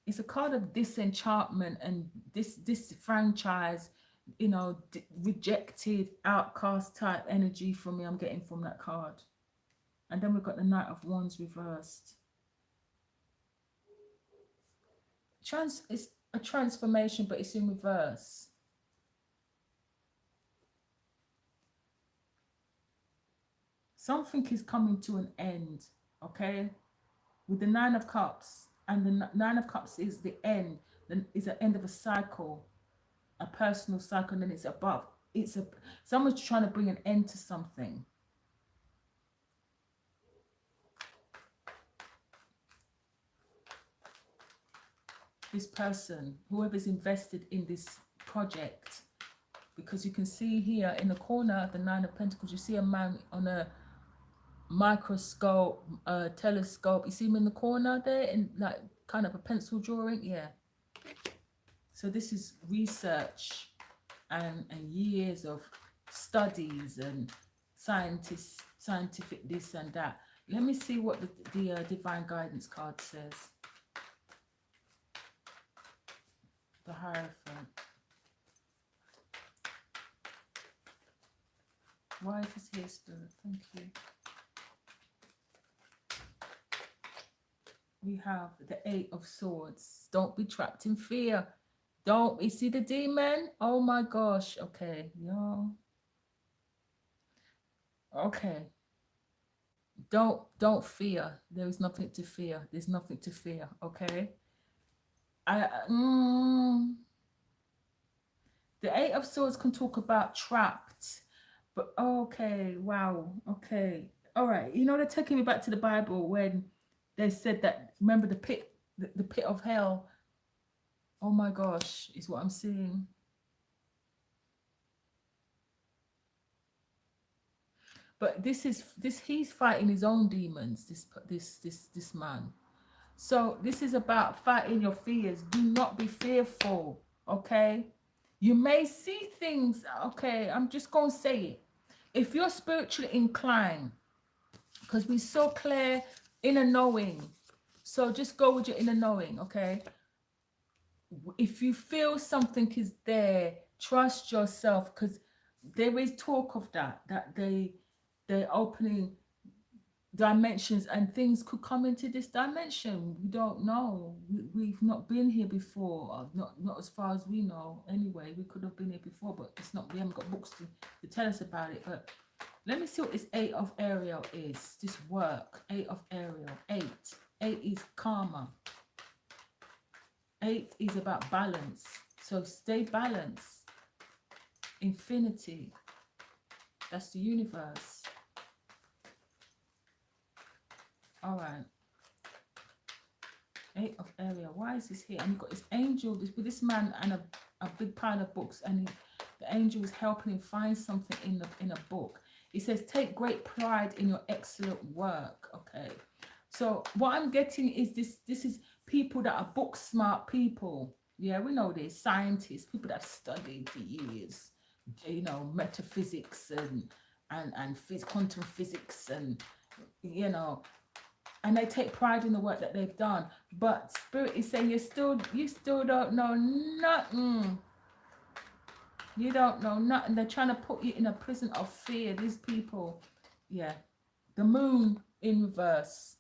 It's a card of disenchantment and disfranchise, you know, rejected, outcast type energy from me. I'm getting from that card. And then we've got the Knight of Wands reversed. It's a transformation, but it's in reverse. Something is coming to an end, okay? With the Nine of Cups, and the Nine of Cups is the end, then is the end of a cycle, a personal cycle, and then it's above. Someone's trying to bring an end to something. This person, whoever's invested in this project, because you can see here in the corner of the Nine of Pentacles, you see a man on a microscope, telescope. You see him in the corner there in like kind of a pencil drawing. Yeah. So this is research and years of studies and scientific this and that. Let me see what the Divine Guidance card says. The Hierophant. Why is this here, Spirit? Thank you. We have the Eight of Swords. Don't be trapped in fear. Don't you see the demon? Oh my gosh. Okay, y'all. Okay. Don't fear. There is nothing to fear. There's nothing to fear. Okay. The Eight of Swords can talk about trapped, but okay, wow, okay, all right. You know, they're taking me back to the Bible when they said that. Remember the pit, the pit of hell. Oh my gosh, is what I'm seeing. But this is he's fighting his own demons. This man. So this is about fighting your fears. Do not be fearful. Okay. You may see things. Okay, I'm just gonna say it. If you're spiritually inclined, because we're so clear inner knowing. So just go with your inner knowing. Okay. If you feel something is there, trust yourself, because there is talk of that they're opening dimensions and things could come into this dimension. We don't know. We've not been here before, not as far as we know anyway. We could have been here before, but it's not, we haven't got books to tell us about it. But let me see what this Eight of Ariel is. This work. Eight of Ariel. Eight is karma. 8 is about balance. So stay balanced. Infinity. That's the universe. All right. 8 of Ariel. Why is this here? And you've got this angel with this man and a big pile of books, and the angel is helping him find something in a book. It says, take great pride in your excellent work. Okay. So what I'm getting is this is people that are book smart people. Yeah, we know this. Scientists, people that have studied for years, you know, metaphysics and quantum physics, and you know, and they take pride in the work that they've done. But Spirit is saying you still don't know nothing. You don't know nothing. They're trying to put you in a prison of fear. These people, yeah. The Moon in reverse.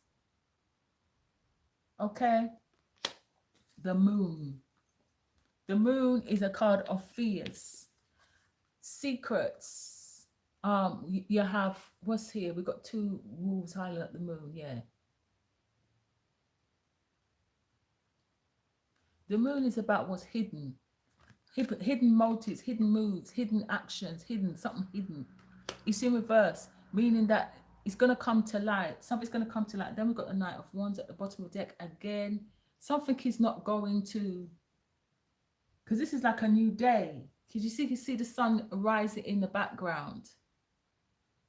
Okay. The Moon. The Moon is a card of fears, secrets. You have, what's here? We've got 2 wolves howling at the moon. Yeah. The Moon is about what's hidden. Hidden motives, hidden moves, hidden actions, something hidden. It's in reverse, meaning that it's going to come to light. Something's going to come to light. Then we've got the Knight of Wands at the bottom of the deck again. Something is not going to, because this is like a new day. Because you see the sun rising in the background,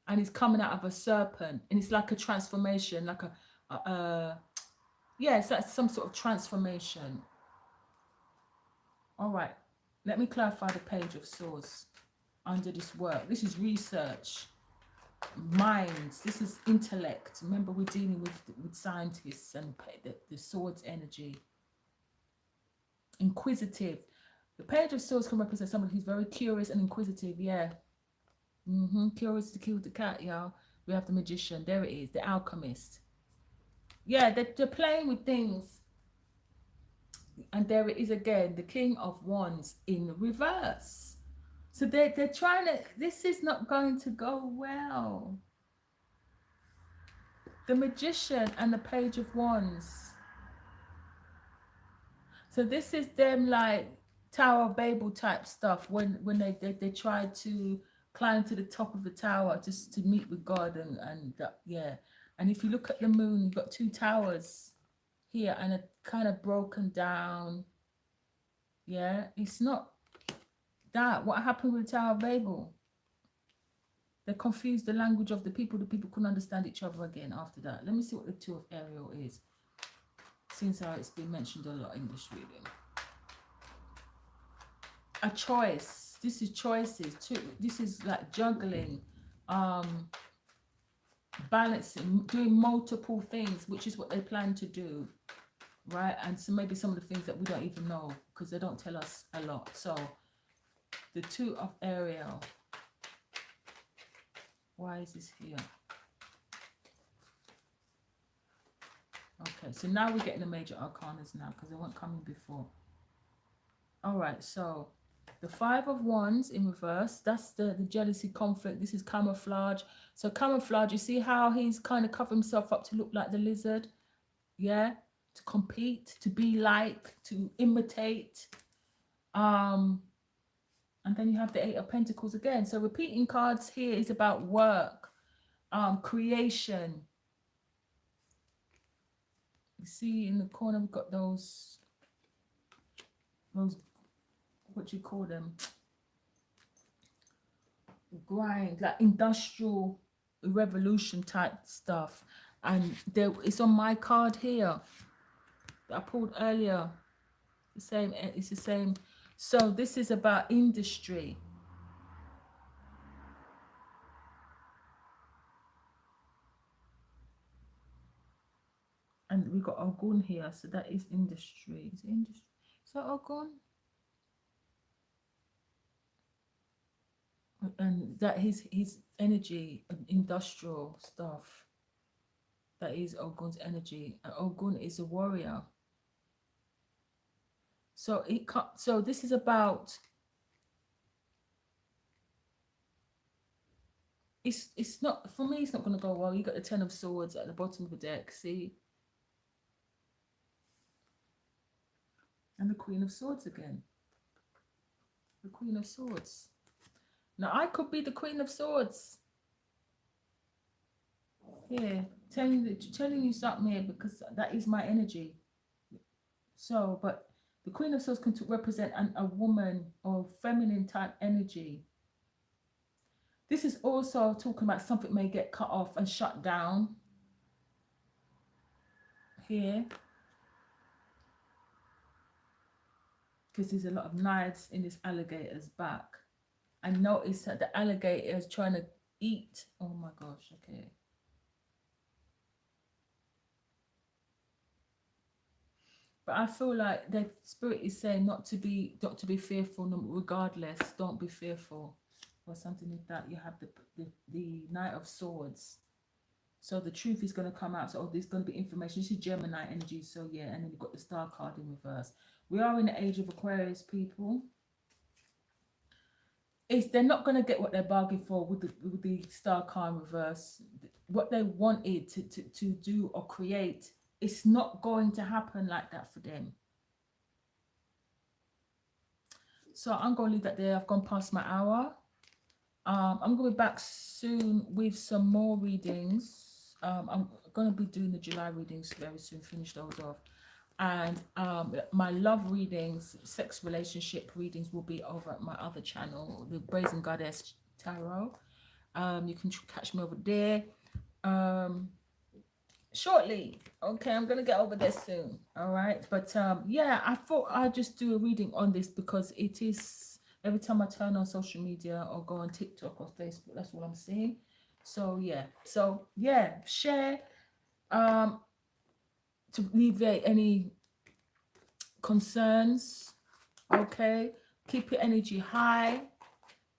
and it's coming out of a serpent, and it's like a transformation, like yeah, it's like some sort of transformation. All right, let me clarify the Page of Swords under this work. This is research, minds. This is intellect. Remember, we're dealing with scientists and the Swords energy. Inquisitive. The Page of Swords can represent someone who's very curious and inquisitive. Yeah. Curious to kill the cat, y'all. We have the Magician. There it is. The Alchemist. Yeah, they're playing with things. And there it is again. The King of Wands in reverse. So they're trying to, this is not going to go well. The Magician and the Page of Wands. So this is them like Tower of Babel type stuff when they tried to climb to the top of the tower just to meet with God and yeah. And if you look at the moon, you've got 2 towers here and a kind of broken down. Yeah, it's not that. What happened with the Tower of Babel? They confused the language of the people. The people couldn't understand each other again after that. Let me see what the 2 of Ariel is. Since how it's been mentioned a lot in this reading. A choice. This is choices. This is like juggling, balancing, doing multiple things, which is what they plan to do. right? And so maybe some of the things that we don't even know because they don't tell us a lot. So the Two of Ariel. Why is this here? Okay, so now we're getting the major arcanas now because they weren't coming before. All right, so the Five of Wands in reverse, that's the jealousy, conflict. This is camouflage. So camouflage, you see how he's kind of covered himself up to look like the lizard? Yeah, to compete, to be like, to imitate. And then you have the Eight of Pentacles again. So repeating cards here is about work, creation. You see in the corner we've got those, what do you call them? Grind, like industrial revolution type stuff. And there, it's on my card here that I pulled earlier. The same, it's the same. So this is about industry. And we've got Ogun here, so that is industry. Is it industry? Is that Ogun? And that his energy, industrial stuff. That is Ogun's energy. And Ogun is a warrior. So this is about. It's not, for me, it's not going to go well. You got the Ten of Swords at the bottom of the deck. See. And the Queen of Swords again. The Queen of Swords. Now, I could be the Queen of Swords. Here, telling you something here because that is my energy. So, but the Queen of Swords can represent a woman or feminine type energy. This is also talking about something may get cut off and shut down. Here. Because there's a lot of knives in this alligator's back. I noticed that the alligator is trying to eat. Oh my gosh, okay. But I feel like the spirit is saying not to be fearful regardless. Don't be fearful. Or something like that. You have the Knight of Swords. So the truth is going to come out. So there's going to be information. This is Gemini energy. So yeah, and then you've got the Star card in reverse. We are in the age of Aquarius, people. They're not going to get what they're bargaining for with the Star card in reverse. What they wanted to do or create, it's not going to happen like that for them. So I'm going to leave that there. I've gone past my hour. I'm going to be back soon with some more readings. I'm going to be doing the July readings very soon, finish those off. And my love readings, sex relationship readings will be over at my other channel, the Brazen Goddess Tarot. You can catch me over there shortly. Okay, I'm going to get over there soon. All right. But yeah, I thought I'd just do a reading on this because it is... Every time I turn on social media or go on TikTok or Facebook, that's what I'm seeing. So yeah, share to alleviate any concerns. Okay, keep your energy high.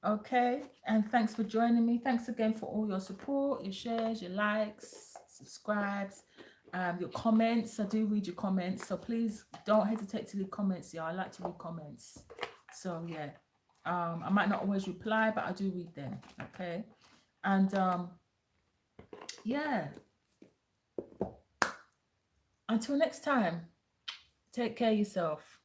Okay, and thanks for joining me. Thanks again for all your support, your shares, your likes, subscribes, your comments. I do read your comments, so please don't hesitate to leave comments. Yeah, I like to read comments. So yeah. I might not always reply, but I do read them. Okay. And yeah. Until next time, take care of yourself.